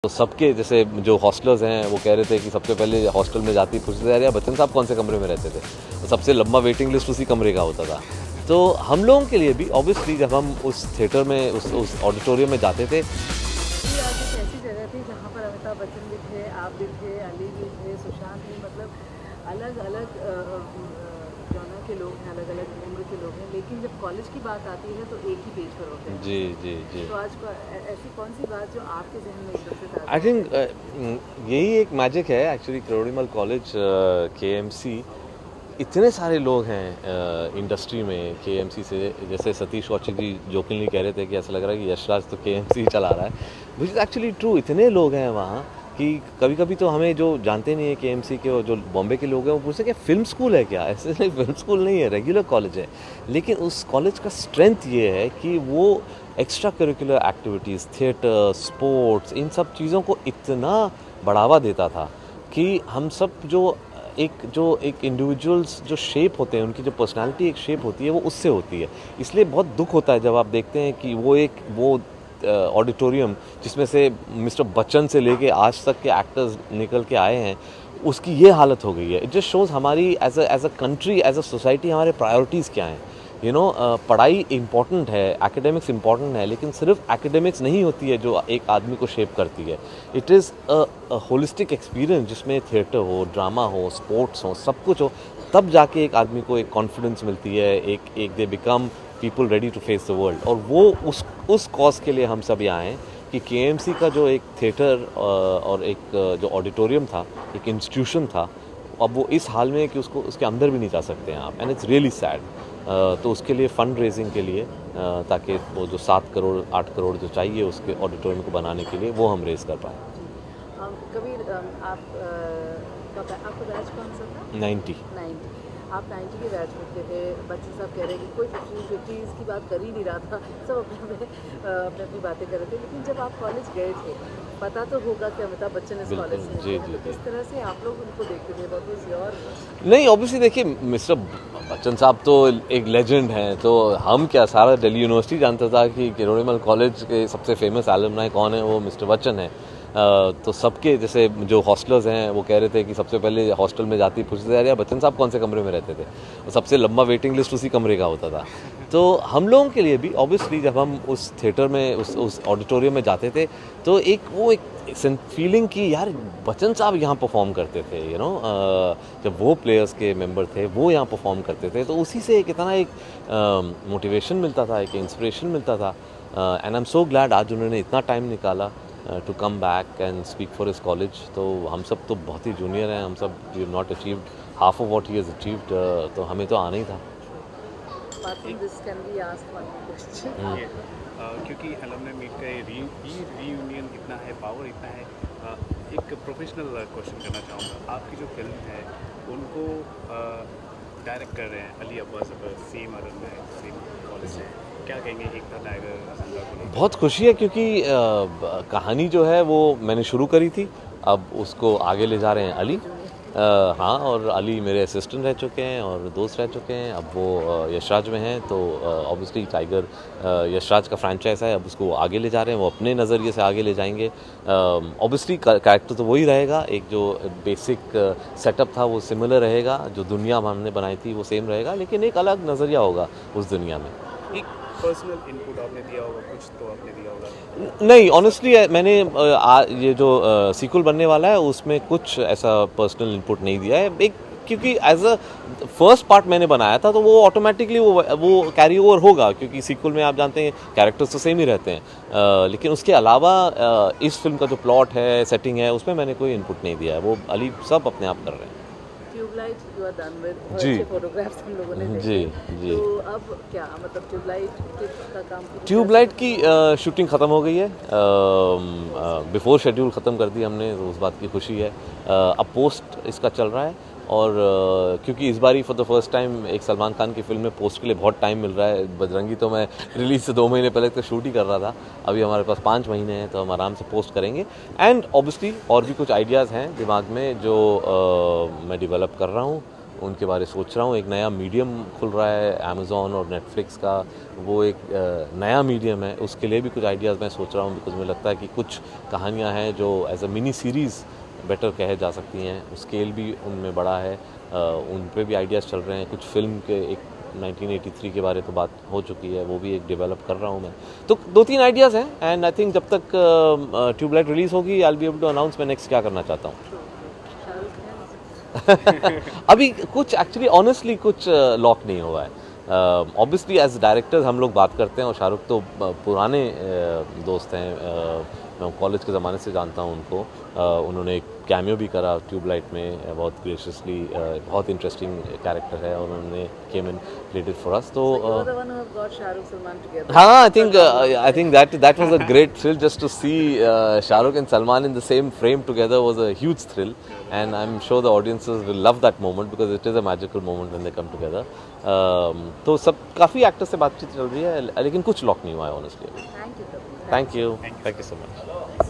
तो सबके जैसे जो हॉस्टलर्स हैं वो कह रहे थे कि सबसे पहले हॉस्टल में जाती पूछते थे यार बच्चन साहब कौन से कमरे में रहते थे, तो सबसे लंबा वेटिंग लिस्ट उसी कमरे का होता था। तो हम लोगों के लिए भी ऑब्वियसली जब हम उस थिएटर में उस ऑडिटोरियम में जाते थे। ये आज एक ऐसी जगह थी जहाँ पर अमिताभ बच्चन भी थे, आप भी थे, अली भी थे, सुशांत भी, मतलब अलग अलग जॉनर के लोग हैं, अलग अलग उम्र के लोग हैं, लेकिन जब कॉलेज की बात आती है तो एक ही पेज पर होते हैं। जी जी जी। तो आज ऐसी कौन सी बात जो आपके जहन में एकदम से ताज़ा आई हो थिंक गई? यही एक मैजिक है एक्चुअली करोड़ीमल कॉलेज केएमसी। इतने सारे लोग हैं इंडस्ट्री में केएमसी से, जैसे सतीश कौशिक जी जोकिंगली कह रहे थे कि ऐसा लग रहा है कि यशराज तो केएमसी चला रहा है, विच इज़ एक्चुअली ट्रू। इतने लोग हैं वहाँ कि कभी कभी तो हमें जो जानते नहीं है केएमसी के और जो बॉम्बे के लोग हैं वो पूछते हैं कि फिल्म स्कूल है क्या? ऐसे नहीं, फिल्म स्कूल नहीं है, रेगुलर कॉलेज है। लेकिन उस कॉलेज का स्ट्रेंथ ये है कि वो extra curricular activities, theatre, sports, इन सब चीज़ों को इतना बढ़ावा देता था कि हम सब जो एक इंडिविजुअल्स जो शेप होते हैं, उनकी जो पर्सनालिटी एक शेप होती है वो उससे होती है। इसलिए बहुत दुख होता है जब आप देखते हैं कि वो ऑडिटोरियम जिसमें से मिस्टर बच्चन से लेके आज तक के एक्टर्स निकल के आए हैं, उसकी ये हालत हो गई है। इट जस्ट शोज़ हमारी as a country, as a society हमारे प्रायोरिटीज़ क्या हैं। पढ़ाई इम्पॉर्टेंट है, एकेडमिक्स इम्पॉर्टेंट है, लेकिन सिर्फ एकेडमिक्स नहीं होती है जो एक आदमी को शेप करती है। It is a holistic experience जिसमें थिएटर हो, ड्रामा हो, स्पोर्ट्स हो, सब कुछ हो, तब जाके एक आदमी को एक कॉन्फिडेंस मिलती है, एक they become people ready to face the world. और वो उस कॉज के लिए हम सब यहाँ आए कि केएमसी का जो एक थिएटर और एक जो ऑडिटोरियम था, एक इंस्टीट्यूशन था, अब वो इस हाल में है कि उसको उसके अंदर भी नहीं जा सकते हैं आप, एंड इट्स रियली सैड। तो उसके लिए फ़ंड रेजिंग के लिए ताकि वो जो 7 करोड़ 8 करोड़ जो चाहिए उसके ऑडिटोरियम को बनाने के लिए, वो हम रेज़ कर पाएँ। कबीर, आपका बैच कौन सा था? 90। 90। आप 90 के बैच में थे। बच्चे सब कह रहे हैं कि कोई 50 की बात कर ही नहीं रहा था, सब अपने अपनी बातें कर रहे थे। लेकिन जब आप कॉलेज गए थे, पता तो होगा कि अमिताभ बच्चन इस कॉलेज बिल्कुल, में जी थे, जी तो जी। किस तरह से आप लोग उनको देखते थे? What was your? नहीं, ऑब्वियसली देखिए मिस्टर बच्चन साहब तो एक लेजेंड हैं, तो हम क्या, सारा दिल्ली यूनिवर्सिटी जानता था कि किरोड़ीमल कॉलेज के सबसे फेमस एलुमनाई कौन है, वो मिस्टर बच्चन है। तो सबके जैसे जो हॉस्टलर्स हैं वो कह रहे थे कि सबसे पहले हॉस्टल में जाती पूछते थे यार बच्चन साहब कौन से कमरे में रहते थे, तो सबसे लंबा वेटिंग लिस्ट उसी कमरे का होता था। तो हम लोगों के लिए भी ऑब्वियसली जब हम उस थिएटर में उस ऑडिटोरियम में जाते थे तो एक फीलिंग की यार बच्चन साहब यहाँ परफॉर्म करते थे, जब वो प्लेयर्स के मेंबर थे वो यहाँ परफॉर्म करते थे, तो उसी से एक इतना एक मोटिवेशन मिलता था, एक इंस्पिरेशन मिलता था। And I am so glad आज उन्होंने इतना टाइम निकाला to come back and speak for his college. तो हम सब तो बहुत ही जूनियर हैं, हम सब we have not achieved half of what he has achieved, तो हमें तो आना ही था। ये क्योंकि अलमनाई मीट का ये रीयूनियन इतना है, पावर इतना है। एक प्रोफेशनल क्वेश्चन करना चाहूँगा, आपकी जो फिल्म है उनको डायरेक्ट कर रहे हैं Ali Abbas Abbas, same alumni, same college से, क्या कहेंगे एकता टाइगर संगा को लेकर? बहुत खुशी है क्योंकि कहानी जो है वो मैंने शुरू करी थी, अब उसको आगे ले जा रहे हैं अली। हाँ, और अली मेरे असिस्टेंट रह चुके हैं और दोस्त रह चुके हैं, अब वो यशराज में हैं, तो ऑब्वियसली टाइगर यशराज का फ्रेंचाइज है, अब उसको आगे ले जा रहे हैं, वो अपने नज़रिए से आगे ले जाएंगे। ऑब्वियसली कैरेक्टर तो वही रहेगा, एक जो बेसिक सेटअप था वो सिमिलर रहेगा, जो दुनिया हमने बनाई थी वो सेम रहेगा, लेकिन एक अलग नज़रिया होगा उस दुनिया में। एक पर्सनल इनपुट आपने दिया होगा, कुछ तो आपने दिया होगा? नहीं, ऑनेस्टली मैंने ये जो सीक्वल बनने वाला है उसमें कुछ ऐसा पर्सनल इनपुट नहीं दिया है, एक क्योंकि एज अ फर्स्ट पार्ट मैंने बनाया था तो वो ऑटोमेटिकली वो कैरी ओवर होगा, क्योंकि सीक्वल में आप जानते हैं कैरेक्टर्स तो सेम ही रहते हैं। लेकिन उसके अलावा इस फिल्म का जो प्लॉट है, सेटिंग है, उसमें मैंने कोई इनपुट नहीं दिया है, वो अली सब अपने आप कर रहे हैं। Tubelight you are done with, बहुत जी। अच्छे फोटोग्राफ्स हम लोगों ने देखे। जी जी। तो अब क्या मतलब ट्यूबलाइट का काम पूरी तरह से ट्यूबलाइट की शूटिंग ख़त्म हो गई है, बिफोर शेड्यूल ख़त्म कर दी हमने, तो उस बात की खुशी है। अब पोस्ट इसका चल रहा है, और क्योंकि इस बारी फॉर द फर्स्ट टाइम एक सलमान खान की फिल्म में पोस्ट के लिए बहुत टाइम मिल रहा है। बजरंगी तो मैं रिलीज़ से 2 महीने पहले तक शूट ही कर रहा था, अभी हमारे पास 5 महीने हैं, तो हम आराम से पोस्ट करेंगे। एंड ऑब्वियसली और भी कुछ आइडियाज़ हैं दिमाग में जो मैं डेवलप कर रहा हूँ, उनके बारे सोच रहा हूँ। एक नया मीडियम खुल रहा है अमेज़ॉन और नेटफ्लिक्स का, वो एक नया मीडियम है, उसके लिए भी कुछ आइडियाज़ मैं सोच रहा हूँ। बिकॉज मुझे लगता है कि कुछ कहानियाँ हैं जो as a mini series better कहे जा सकती हैं, स्केल भी उनमें बड़ा है, उन पे भी आइडियाज़ चल रहे हैं। कुछ फिल्म के एक 1983 के बारे तो बात हो चुकी है, वो भी एक डेवलप कर रहा हूँ मैं। तो 2-3 आइडियाज़ हैं एंड आई थिंक जब तक ट्यूबलाइट रिलीज़ होगी I will be able to announce मैं नेक्स्ट क्या करना चाहता हूँ। अभी कुछ एक्चुअली ऑनेस्टली कुछ लॉक नहीं हुआ है। ऑब्वियसली एज डायरेक्टर्स हम लोग बात करते हैं, और शाहरुख तो पुराने दोस्त हैं, मैं कॉलेज के ज़माने से जानता हूँ उनको। उन्होंने एक कैमियो भी करा ट्यूबलाइट में, बहुत ग्रेशियसली, बहुत इंटरेस्टिंग कैरेक्टर है, और उन्होंने came and played it for us. तो हाँ, I think that was a great thrill just to see Shahrukh and Salman in the same frame together was a huge thrill, and I'm sure the audiences will love that moment because it is a magical moment when they come together. तो सब काफ़ी actors से बातचीत चल रही है, लेकिन कुछ लॉक नहीं हुआ है honestly. Thank you. Thank you so much.